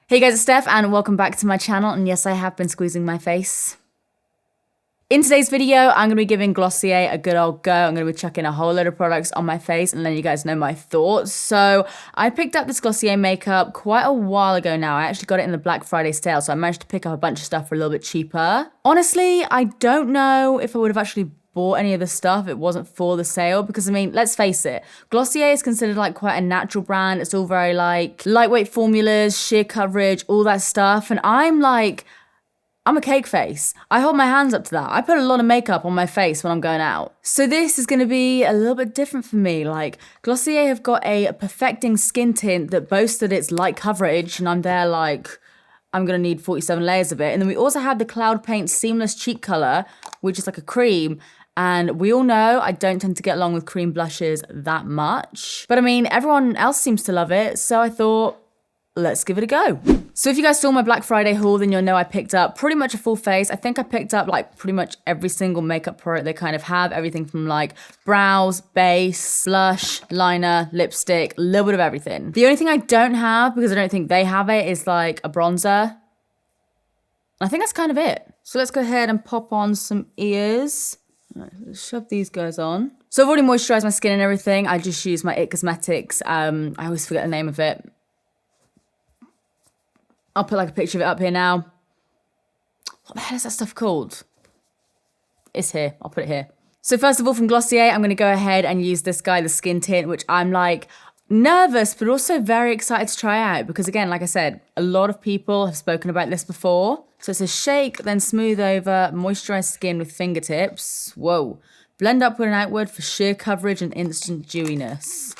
Hey guys, it's Steph and welcome back to my channel, and yes, I have been squeezing my face. In today's video, I'm going to be giving Glossier a good old go. I'm going to be chucking a whole load of products on my face and letting you guys know my thoughts. So I picked up this Glossier makeup quite a while ago now. I actually got it in the Black Friday sale, so I managed to pick up a bunch of stuff for a little bit cheaper. Honestly, I don't know if I would have actually bought any of the stuff if it wasn't for the sale, because I mean, let's face it, Glossier is considered like quite a natural brand. It's all very like lightweight formulas, sheer coverage, all that stuff, and I'm a cake face. I hold my hands up to that. I put a lot of makeup on my face when I'm going out. So this is gonna be a little bit different for me. Like, Glossier have got a perfecting skin tint that boasts that it's light coverage, and I'm there like, I'm gonna need 47 layers of it. And then we also have the Cloud Paint Seamless Cheek Color, which is like a cream. And we all know I don't tend to get along with cream blushes that much. But I mean, everyone else seems to love it, so I thought, let's give it a go. So if you guys saw my Black Friday haul, then you'll know I picked up pretty much a full face. I think I picked up like pretty much every single makeup product they kind of have. Everything from like brows, base, blush, liner, lipstick, a little bit of everything. The only thing I don't have, because I don't think they have it, is like a bronzer. I think that's kind of it. So let's go ahead and pop on some ears. Right, let's shove these guys on. So I've already moisturized my skin and everything. I just use my It Cosmetics. I always forget the name of it. I'll put like a picture of it up here now. What the hell is that stuff called? It's here. I'll put it here. So first of all, from Glossier, I'm going to go ahead and use this guy, the Skin Tint, which I'm like nervous, but also very excited to try out. Because again, like I said, a lot of people have spoken about this before. So it's a shake, then smooth over, moisturize skin with fingertips. Whoa. Blend upward and outward for sheer coverage and instant dewiness.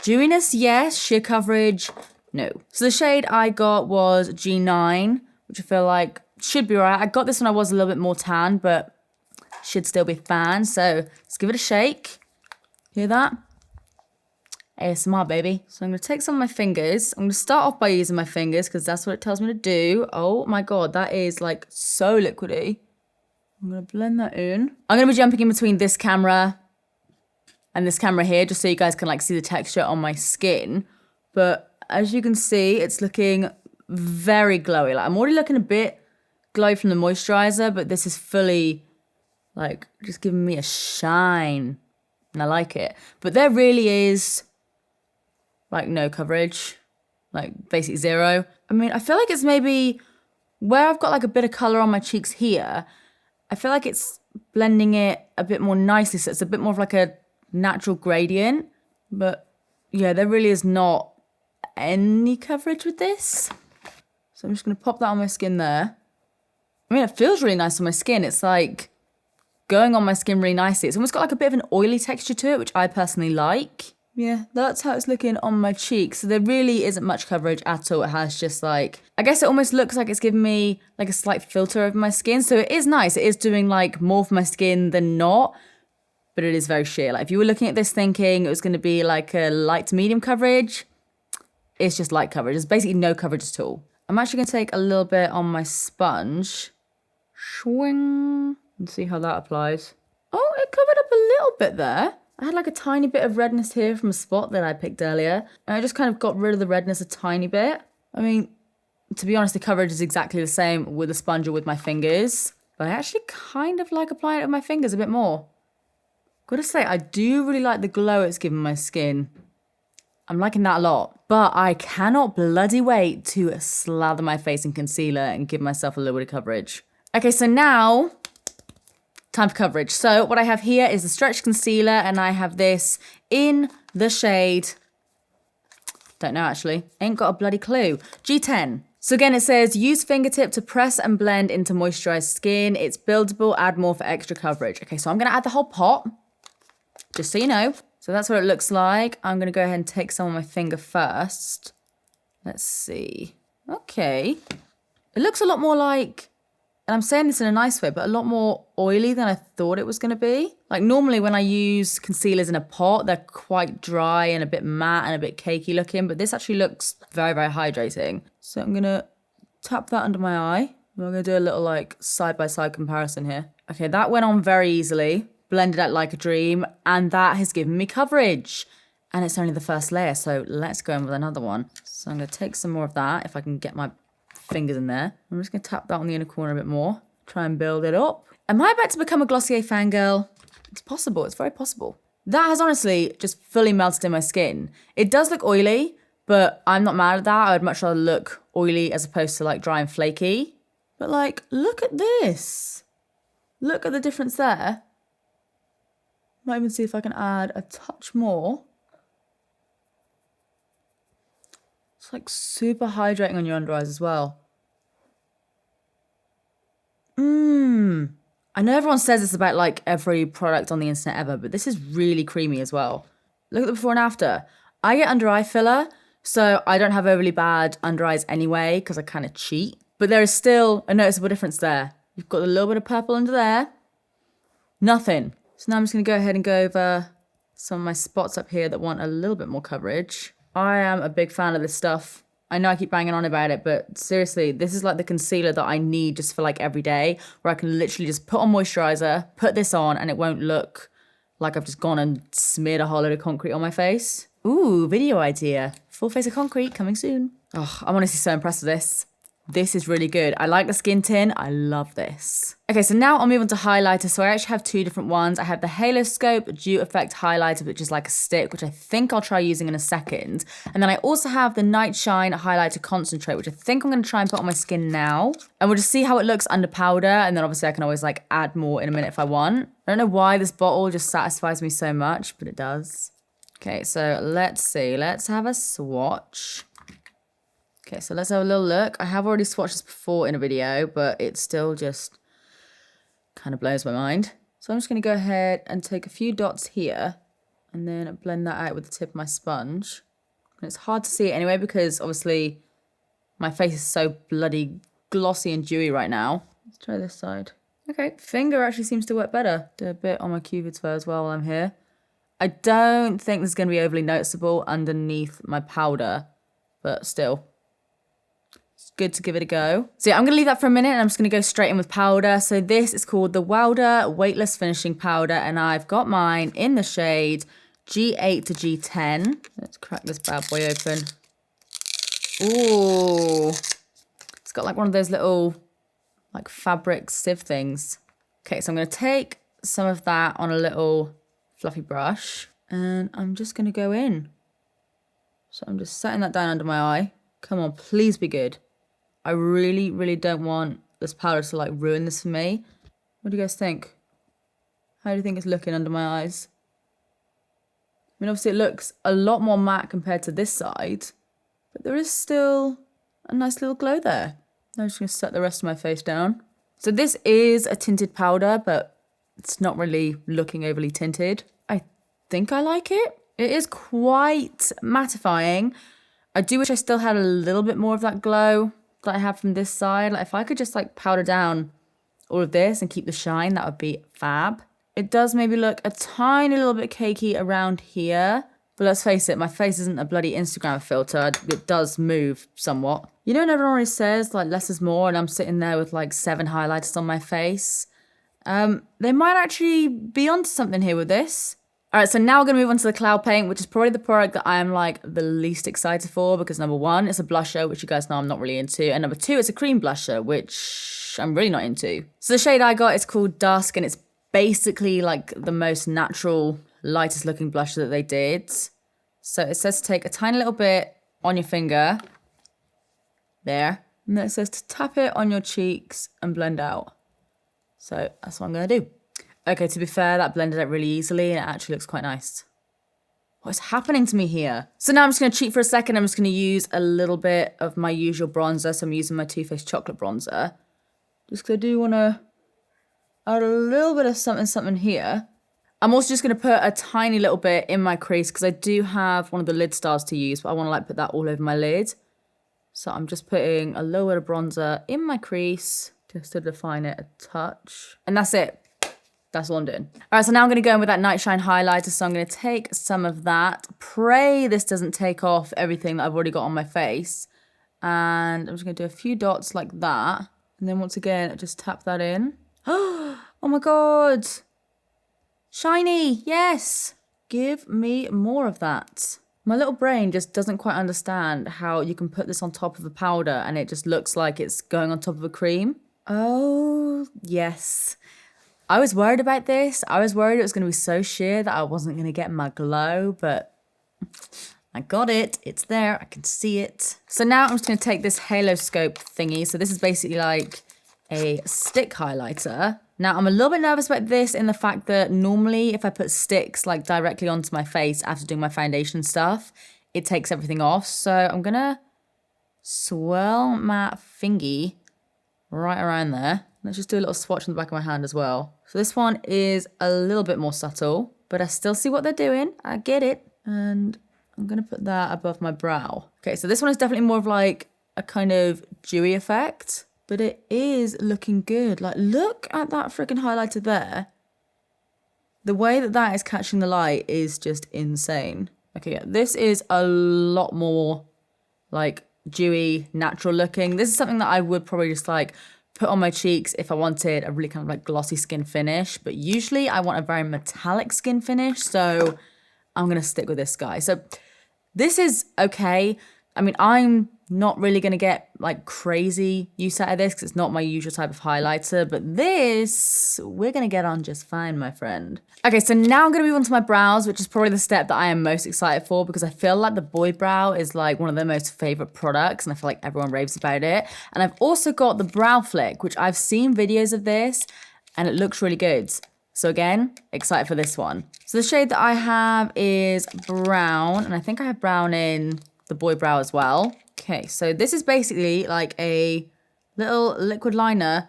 Dewiness, yes. Sheer coverage, no. So the shade I got was G9, which I feel like should be right. I got this when I was a little bit more tan, but should still be fine. So let's give it a shake. Hear that? ASMR, baby. So I'm going to take some of my fingers. I'm going to start off by using my fingers because that's what it tells me to do. Oh my God, that is like so liquidy. I'm going to blend that in. I'm going to be jumping in between this camera and this camera here just so you guys can like see the texture on my skin. But as you can see, it's looking very glowy. Like I'm already looking a bit glowy from the moisturizer, but this is fully like just giving me a shine. And I like it. But there really is like no coverage, like basically zero. I mean, I feel like it's maybe where I've got like a bit of color on my cheeks here, I feel like it's blending it a bit more nicely. So it's a bit more of like a natural gradient, but yeah, there really is not any coverage with this. So I'm just gonna pop that on my skin there. I mean, it feels really nice on my skin. It's like going on my skin really nicely. It's almost got like a bit of an oily texture to it, which I personally like. Yeah, that's how it's looking on my cheeks. So there really isn't much coverage at all. It has just like, I guess it almost looks like it's giving me like a slight filter over my skin. So it is nice. It is doing like more for my skin than not, but it is very sheer. Like if you were looking at this thinking it was going to be like a light to medium coverage, it's just light coverage. There's basically no coverage at all. I'm actually going to take a little bit on my sponge. Swing. And see how that applies. Oh, it covered up a little bit there. I had like a tiny bit of redness here from a spot that I picked earlier. And I just kind of got rid of the redness a tiny bit. I mean, to be honest, the coverage is exactly the same with a sponge or with my fingers. But I actually kind of like applying it with my fingers a bit more. Gotta say, I do really like the glow it's giving my skin. I'm liking that a lot. But I cannot bloody wait to slather my face in concealer and give myself a little bit of coverage. Okay, so now time for coverage. So what I have here is the stretch concealer, and I have this in the shade, don't know actually, ain't got a bloody clue, G10. So again, it says use fingertip to press and blend into moisturized skin. It's buildable, add more for extra coverage. Okay, so I'm gonna add the whole pot, just so you know. So that's what it looks like. I'm gonna go ahead and take some on my finger first. Let's see. Okay. It looks a lot more like, and I'm saying this in a nice way, but a lot more oily than I thought it was going to be. Like normally when I use concealers in a pot, they're quite dry and a bit matte and a bit cakey looking, but this actually looks very, very hydrating. So I'm going to tap that under my eye. I'm going to do a little like side-by-side comparison here. Okay, that went on very easily, blended out like a dream, and that has given me coverage. And it's only the first layer, so let's go in with another one. So I'm going to take some more of that if I can get my fingers in there. I'm just going to tap that on the inner corner a bit more. Try and build it up. Am I about to become a Glossier fangirl? It's possible. It's very possible. That has honestly just fully melted in my skin. It does look oily, but I'm not mad at that. I would much rather look oily as opposed to like dry and flaky. But like, look at this. Look at the difference there. Might even see if I can add a touch more. It's like super hydrating on your under eyes as well. I know everyone says this about like every product on the internet ever, but this is really creamy as well. Look at the before and after. I get under eye filler, so I don't have overly bad under eyes anyway, because I kind of cheat. But there is still a noticeable difference there. You've got a little bit of purple under there. Nothing. So now I'm just going to go ahead and go over some of my spots up here that want a little bit more coverage. I am a big fan of this stuff. I know I keep banging on about it, but seriously, this is like the concealer that I need just for like every day, where I can literally just put on moisturizer, put this on, and it won't look like I've just gone and smeared a whole load of concrete on my face. Ooh, video idea. Full face of concrete coming soon. Oh, I'm honestly so impressed with this. This is really good. I like the skin tint. I love this. Okay, so now I'll move on to highlighter. So I actually have two different ones. I have the Halo Scope Dew Effect Highlighter, which is like a stick, which I think I'll try using in a second. And then I also have the Night Shine Highlighter Concentrate, which I think I'm going to try and put on my skin now. And we'll just see how it looks under powder. And then obviously I can always like add more in a minute if I want. I don't know why this bottle just satisfies me so much, but it does. Okay, so let's see. Let's have a swatch. Okay, so let's have a little look. I have already swatched this before in a video, but it still just kind of blows my mind. So I'm just going to go ahead and take a few dots here and then blend that out with the tip of my sponge. And it's hard to see it anyway because obviously my face is so bloody glossy and dewy right now. Let's try this side. Okay, finger actually seems to work better. Do a bit on my cupid's bow as well while I'm here. I don't think this is going to be overly noticeable underneath my powder, but still. It's good to give it a go. So yeah, I'm going to leave that for a minute and I'm just going to go straight in with powder. So this is called the Wilder Weightless Finishing Powder and I've got mine in the shade G8 to G10. Let's crack this bad boy open. Ooh. It's got like one of those little like fabric sieve things. Okay, so I'm going to take some of that on a little fluffy brush and I'm just going to go in. So I'm just setting that down under my eye. Come on, please be good. I really, really don't want this powder to like ruin this for me. What do you guys think? How do you think it's looking under my eyes? I mean, obviously it looks a lot more matte compared to this side, but there is still a nice little glow there. I'm just going to set the rest of my face down. So this is a tinted powder, but it's not really looking overly tinted. I think I like it. It is quite mattifying. I do wish I still had a little bit more of that glow that I have from this side. Like if I could just like powder down all of this and keep the shine, that would be fab. It does maybe look a tiny little bit cakey around here. But let's face it, my face isn't a bloody Instagram filter. It does move somewhat. You know, everyone always says like less is more and I'm sitting there with like 7 highlighters on my face. They might actually be onto something here with this. All right, so now we're going to move on to the Cloud Paint, which is probably the product that I am like the least excited for because number 1, it's a blusher, which you guys know I'm not really into. And number 2, it's a cream blusher, which I'm really not into. So the shade I got is called Dusk and it's basically like the most natural, lightest looking blusher that they did. So it says to take a tiny little bit on your finger. There. And then it says to tap it on your cheeks and blend out. So that's what I'm going to do. Okay, to be fair, that blended out really easily and it actually looks quite nice. What is happening to me here? So now I'm just going to cheat for a second. I'm just going to use a little bit of my usual bronzer. So I'm using my Too Faced Chocolate Bronzer. Just because I do want to add a little bit of something here. I'm also just going to put a tiny little bit in my crease because I do have one of the lid stars to use, but I want to like put that all over my lid. So I'm just putting a little bit of bronzer in my crease just to define it a touch. And that's it. That's all I'm doing. All right, so now I'm going to go in with that Night Shine highlighter. So I'm going to take some of that. Pray this doesn't take off everything that I've already got on my face. And I'm just going to do a few dots like that. And then once again, just tap that in. Oh my God. Shiny, yes. Give me more of that. My little brain just doesn't quite understand how you can put this on top of a powder and it just looks like it's going on top of a cream. Oh, yes. I was worried about this. I was worried it was going to be so sheer that I wasn't going to get my glow, but I got it. It's there. I can see it. So now I'm just going to take this halo scope thingy. So this is basically like a stick highlighter. Now I'm a little bit nervous about this in the fact that normally if I put sticks like directly onto my face after doing my foundation stuff, it takes everything off. So I'm going to swirl my fingy right around there. Let's just do a little swatch on the back of my hand as well. So this one is a little bit more subtle, but I still see what they're doing. I get it. And I'm going to put that above my brow. Okay, so this one is definitely more of like a kind of dewy effect, but it is looking good. Like, look at that freaking highlighter there. The way that that is catching the light is just insane. Okay, yeah, this is a lot more like dewy, natural looking. This is something that I would probably just like put on my cheeks if I wanted a really kind of like glossy skin finish, but usually I want a very metallic skin finish, so I'm gonna stick with this guy. So this is okay. I mean, I'm not really gonna get like crazy use out of this because it's not my usual type of highlighter, but this, we're gonna get on just fine, my friend. Okay, so now I'm gonna move on to my brows, which is probably the step that I am most excited for because I feel like the boy brow is like one of their most favorite products and I feel like everyone raves about it. And I've also got the brow flick, which I've seen videos of this and it looks really good. So again, excited for this one. So the shade that I have is brown, and I think I have brown in the boy brow as well. Okay, so this is basically like a little liquid liner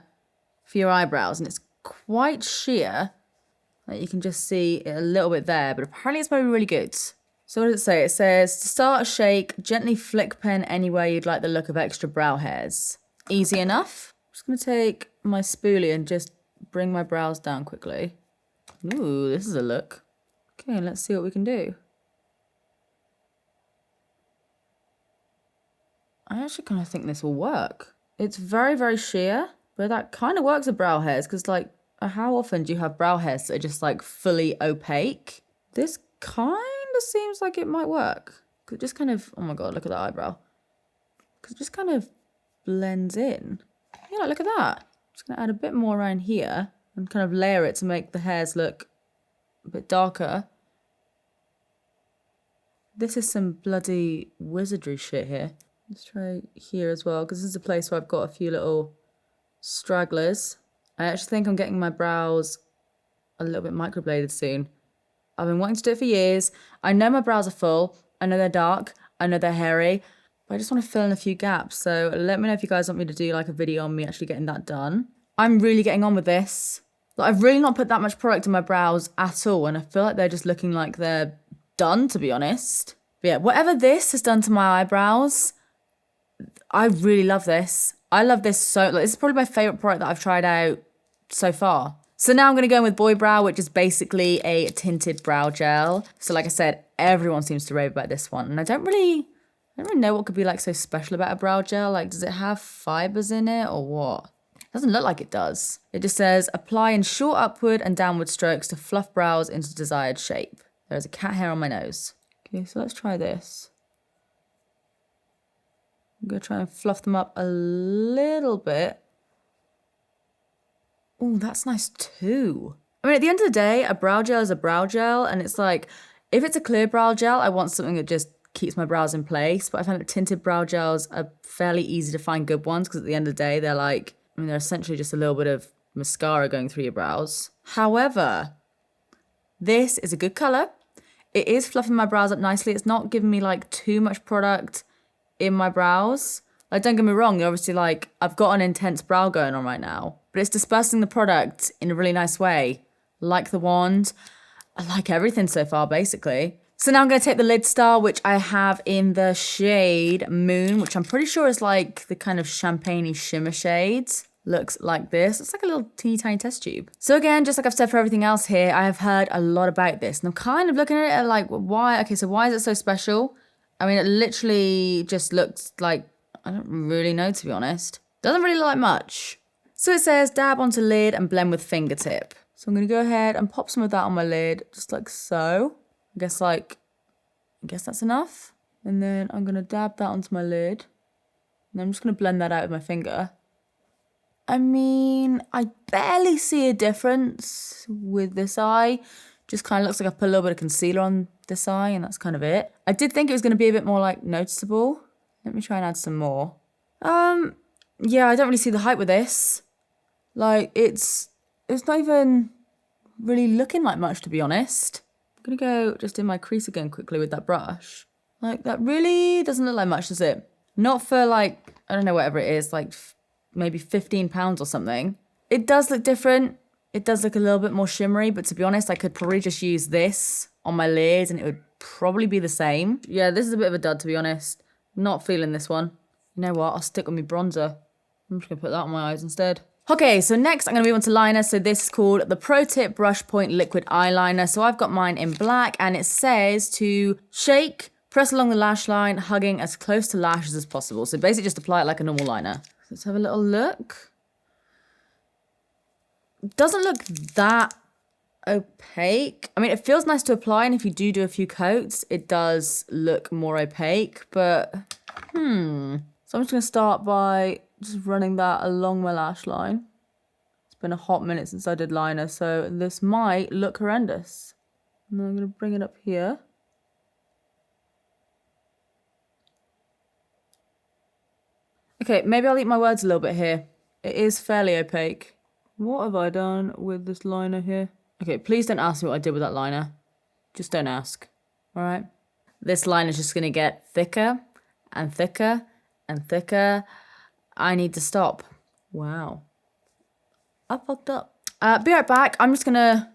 for your eyebrows, and it's quite sheer. Like you can just see it a little bit there, but apparently it's very, really good. So what does it say? It says, to start a shake, gently flick pen anywhere you'd like the look of extra brow hairs. Easy enough. I'm just gonna take my spoolie and just bring my brows down quickly. Ooh, this is a look. Okay, let's see what we can do. I actually kind of think this will work. It's very, very sheer, but that kind of works with brow hairs because like, how often do you have brow hairs that are just like fully opaque? This kind of seems like it might work. Cause it just kind of, oh my God, look at that eyebrow. Cause it just kind of blends in. Yeah, look at that. Just gonna add a bit more around here and kind of layer it to make the hairs look a bit darker. This is some bloody wizardry shit here. Let's try here as well, because this is a place where I've got a few little stragglers. I actually think I'm getting my brows a little bit microbladed soon. I've been wanting to do it for years. I know my brows are full. I know they're dark. I know they're hairy. But I just want to fill in a few gaps. So let me know if you guys want me to do like a video on me actually getting that done. I'm really getting on with this. Like, I've really not put that much product in my brows at all. And I feel like they're just looking like they're done, to be honest. But yeah, whatever this has done to my eyebrows, I really love this. I love this so, like, this is probably my favorite product that I've tried out so far. So now I'm going to go in with Boy Brow, which is basically a tinted brow gel. So like I said, everyone seems to rave about this one. And I don't really know what could be like so special about a brow gel. Like, does it have fibers in it or what? It doesn't look like it does. It just says, apply in short upward and downward strokes to fluff brows into desired shape. There's a cat hair on my nose. Okay, so let's try this. I'm going to try and fluff them up a little bit. Oh, that's nice too. I mean, at the end of the day, a brow gel is a brow gel. And it's like, if it's a clear brow gel, I want something that just keeps my brows in place. But I find that tinted brow gels are fairly easy to find good ones because at the end of the day, they're like, I mean, they're essentially just a little bit of mascara going through your brows. However, this is a good color. It is fluffing my brows up nicely. It's not giving me like too much product in my brows. Like, don't get me wrong, obviously, like, I've got an intense brow going on right now, but it's dispersing the product in a really nice way. Like the wand. I like everything so far, basically. So now I'm going to take the lid star, which I have in the shade Moon, which I'm pretty sure is like the kind of champagne-y shimmer shades. Looks like this. It's like a little teeny tiny test tube. So again, just like I've said for everything else here, I have heard a lot about this. And I'm kind of looking at it like, why? Okay, so why is it so special? I mean, it literally just looks like, I don't really know, to be honest. Doesn't really look like much. So it says, dab onto lid and blend with fingertip. So I'm going to go ahead and pop some of that on my lid, just like so. I guess like I guess that's enough. And then I'm going to dab that onto my lid. And I'm just going to blend that out with my finger. I mean, I barely see a difference with this eye. Just kind of looks like I put a little bit of concealer on this eye and that's kind of it. I did think it was going to be a bit more like noticeable. Let me try and add some more. Yeah, I don't really see the hype with this. Like, it's not even really looking like much, to be honest. I'm going to go just in my crease again quickly with that brush. Like, that really doesn't look like much, does it? Not for, like, I don't know, whatever it is, like maybe 15 pounds or something. It does look different. It does look a little bit more shimmery, but to be honest, I could probably just use this on my lid and it would probably be the same. Yeah, this is a bit of a dud, to be honest. Not feeling this one. You know what? I'll stick with my bronzer. I'm just going to put that on my eyes instead. Okay, so next I'm going to move on to liner. So this is called the Pro Tip Brush Point Liquid Eyeliner. So I've got mine in black and it says to shake, press along the lash line, hugging as close to lashes as possible. So basically just apply it like a normal liner. Let's have a little look. Doesn't look that opaque. I mean, it feels nice to apply, and if you do a few coats, it does look more opaque, but So I'm just going to start by just running that along my lash line. It's been a hot minute since I did liner, so this might look horrendous. And then I'm going to bring it up here. Okay, maybe I'll eat my words a little bit here. It is fairly opaque. What have I done with this liner here? Okay, please don't ask me what I did with that liner. Just don't ask, all right? This line is just going to get thicker and thicker and thicker. I need to stop. Wow. I fucked up. Be right back. I'm just going to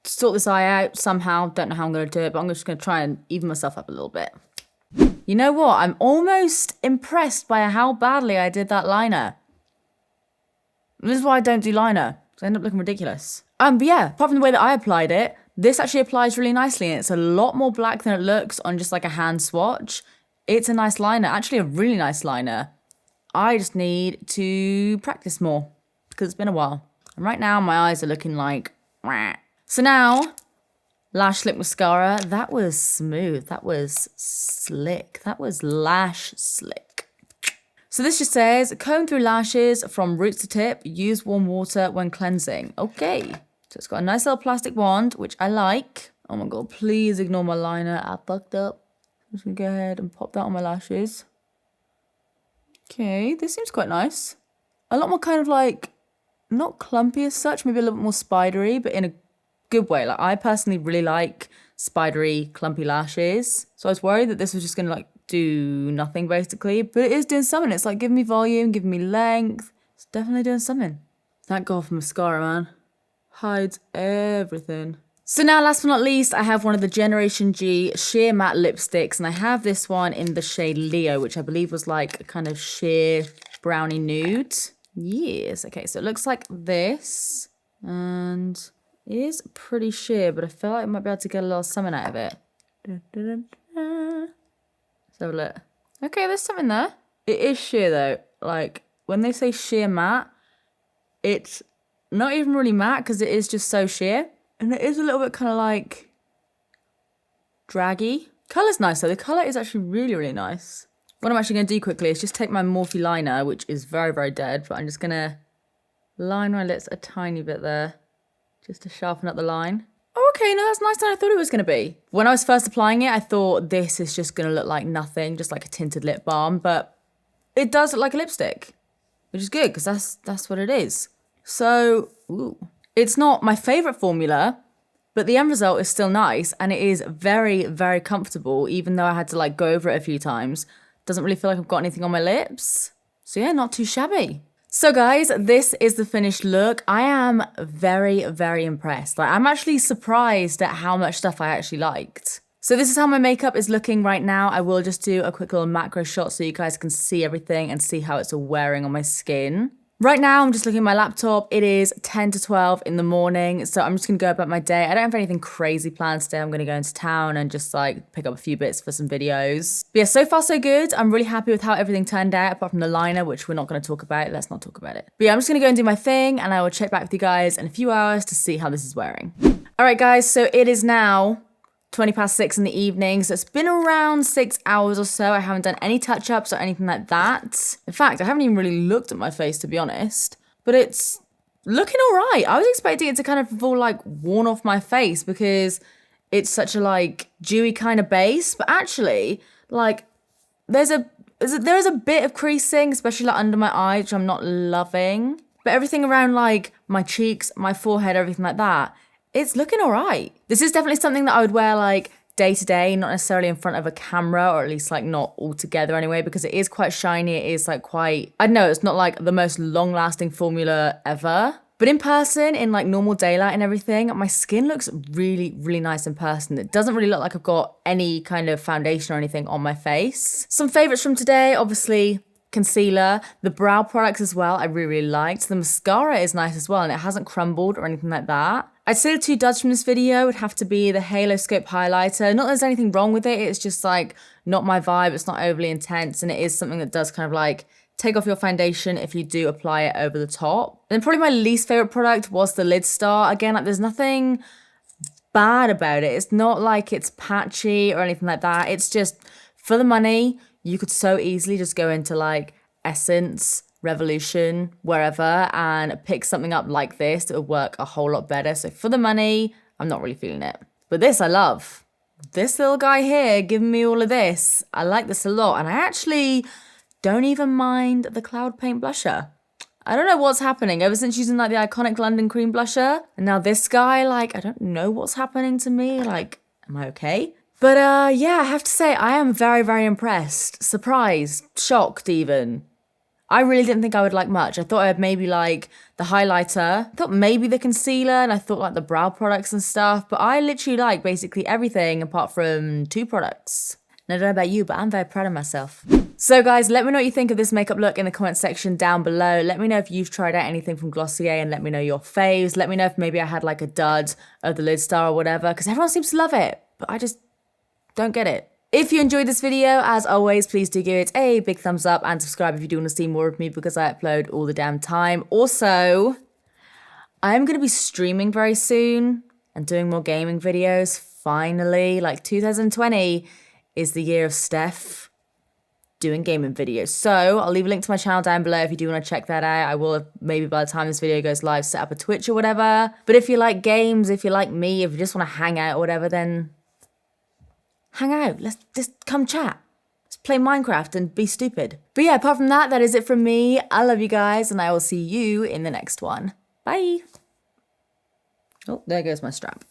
sort this eye out somehow. Don't know how I'm going to do it, but I'm just going to try and even myself up a little bit. You know what? I'm almost impressed by how badly I did that liner. This is why I don't do liner, because I end up looking ridiculous. But yeah, apart from the way that I applied it, this actually applies really nicely, and it's a lot more black than it looks on just like a hand swatch. It's a nice liner, actually a really nice liner. I just need to practice more, because it's been a while. And right now, my eyes are looking like... Wah. So now, Lash Slick Mascara. That was smooth. That was slick. That was lash slick. So this just says, comb through lashes from roots to tip, use warm water when cleansing. Okay, so it's got a nice little plastic wand, which I like. Oh my God, please ignore my liner. I fucked up. I'm just gonna go ahead and pop that on my lashes. Okay, this seems quite nice. A lot more kind of like, not clumpy as such, maybe a little bit more spidery, but in a good way. Like I personally really like spidery, clumpy lashes. So I was worried that this was just gonna like do nothing basically, but it is doing something. It's like giving me volume, giving me length. It's definitely doing something. Thank God for mascara, man. Hides everything. So now, last but not least, I have one of the Generation G sheer matte lipsticks, and I have this one in the shade Leo, which I believe was like a kind of sheer brownie nude. Yes, okay, so it looks like this, and it is pretty sheer, but I feel like I might be able to get a little something out of it. Let's have a look. Okay, there's something there. It is sheer though. Like, when they say sheer matte, it's not even really matte because it is just so sheer. And it is a little bit kind of like draggy. Colour's nice though. The colour is actually really, really nice. What I'm actually going to do quickly is just take my Morphe liner, which is very, very dead, but I'm just going to line my lips a tiny bit there just to sharpen up the line. Oh, okay, no, that's nicer than I thought it was going to be. When I was first applying it, I thought this is just going to look like nothing, just like a tinted lip balm, but it does look like a lipstick, which is good because that's what it is. So, ooh. It's not my favourite formula, but the end result is still nice, and it is very, very comfortable, even though I had to like go over it a few times. Doesn't really feel like I've got anything on my lips. So yeah, not too shabby. So guys, this is the finished look. I am very, very impressed. Like, I'm actually surprised at how much stuff I actually liked. So this is how my makeup is looking right now. I will just do a quick little macro shot so you guys can see everything and see how it's all wearing on my skin. Right now, I'm just looking at my laptop. It is 10 to 12 in the morning, so I'm just going to go about my day. I don't have anything crazy planned today. I'm going to go into town and just like pick up a few bits for some videos. But yeah, so far so good. I'm really happy with how everything turned out, apart from the liner, which we're not going to talk about. Let's not talk about it. But yeah, I'm just going to go and do my thing, and I will check back with you guys in a few hours to see how this is wearing. All right, guys, so it is now 6:20 in the evening. So it's been around 6 hours or so. I haven't done any touch-ups or anything like that. In fact, I haven't even really looked at my face, to be honest. But it's looking all right. I was expecting it to kind of have all like worn off my face because it's such a like dewy kind of base. But actually, like there is a bit of creasing, especially like under my eyes, which I'm not loving. But everything around like my cheeks, my forehead, everything like that, it's looking all right. This is definitely something that I would wear like day to day, not necessarily in front of a camera, or at least like not all together anyway, because it is quite shiny. It is like quite, I don't know, it's not like the most long lasting formula ever. But in person, in like normal daylight and everything, my skin looks really, really nice in person. It doesn't really look like I've got any kind of foundation or anything on my face. Some favorites from today, obviously, concealer, the brow products as well, I really, really liked. The mascara is nice as well, and it hasn't crumbled or anything like that. I'd say the two duds from this video would have to be the Halo Scope highlighter. Not that there's anything wrong with it, it's just like not my vibe, it's not overly intense, and it is something that does kind of like take off your foundation if you do apply it over the top. And then probably my least favorite product was the Lid Star. Again, like there's nothing bad about it. It's not like it's patchy or anything like that. It's just for the money. You could so easily just go into like Essence, Revolution, wherever, and pick something up like this. It would work a whole lot better. So for the money, I'm not really feeling it. But this I love. This little guy here giving me all of this. I like this a lot. And I actually don't even mind the Cloud Paint blusher. I don't know what's happening. Ever since using like the iconic London Cream blusher, and now this guy, like, I don't know what's happening to me. Like, am I okay? But yeah, I have to say, I am very, very impressed. Surprised, shocked even. I really didn't think I would like much. I thought I'd maybe like the highlighter. I thought maybe the concealer, and I thought like the brow products and stuff. But I literally like basically everything apart from 2 products. And I don't know about you, but I'm very proud of myself. So guys, let me know what you think of this makeup look in the comment section down below. Let me know if you've tried out anything from Glossier, and let me know your faves. Let me know if maybe I had like a dud of the Lid Star or whatever, because everyone seems to love it, but I just don't get it. If you enjoyed this video, as always, please do give it a big thumbs up and subscribe if you do want to see more of me, because I upload all the damn time. Also, I'm going to be streaming very soon and doing more gaming videos. Finally, like 2020 is the year of Steph doing gaming videos. So I'll leave a link to my channel down below if you do want to check that out. I will, maybe by the time this video goes live, set up a Twitch or whatever. But if you like games, if you like me, if you just want to hang out or whatever, then hang out. Let's just come chat. Let's play Minecraft and be stupid. But yeah, apart from that, that is it from me. I love you guys, and I will see you in the next one. Bye. Oh, there goes my strap.